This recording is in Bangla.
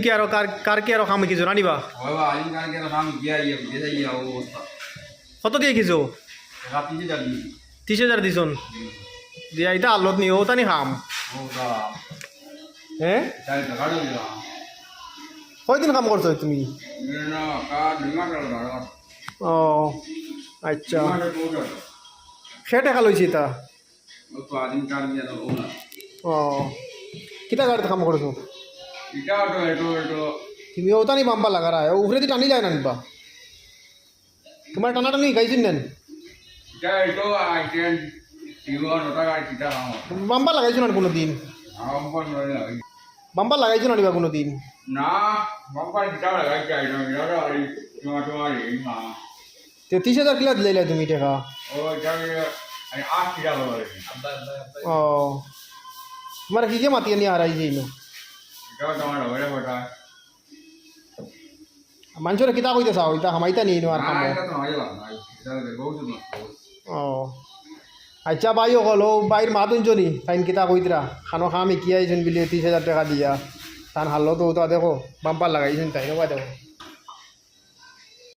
কি আরো কার কি আরো খামে কিছু আনিবা বাবা আলিম কার কে নাম গিয়া ইয়ে গেছে ইয়া অবস্থা কত দিয়ে কিছু রাতি যে যাবি 30,000 দিছন দিয়া এটা আল্লত নি ও তানি খাম ও দা হ্যাঁ তাই টাকা দিলা কয়দিন কাম করছো তুমি না কা ডিমান্ড লাগা ও আচ্ছা ডিমান্ড কোটা সে টাকা লইছি তা ও তো আলিম কার গিয়া ও না ও কিতা গাড়িতে কাম করছো এটা তো এটো তুমি ও তানি বাম্পা লাগা রা উপরে দি টানি যায় না নিবা তোমার টানা টানি গাইছিন নেন এটা এটো আইটেন ইগো নটা গাড়ি কিটা নাও বাম্পা লাগাইছো না কোনো দিন আমপন নয় লাগি বাম্পা লাগাইছো না নিবা কোনো দিন না বাম্পার কিটা লাগাই চাই না এটা আরি তোমার এই মা 30,000 কিলা দিলে তুমি টাকা ও এটা আমি 8 কিটা লাগাই ও তোমার কি যে মাতি নিয়ে হারাই যাইল এটা তোমার ওরে বটা মানুষের কিতা কইতে চাও এটা হামাইতা নিয়ে নো আর না কাম এটা তো হয় না এটা বহুত না ও আচ্ছা ভাই হলো বাইর মা দুজনই ফাইন কিতা কইতরা খানো খামি কি আইছেন বিলে 30,000 টাকা দিয়া তান হাল্লো তো দেখো বাম্পার লাগাইছেন তাই না দেখো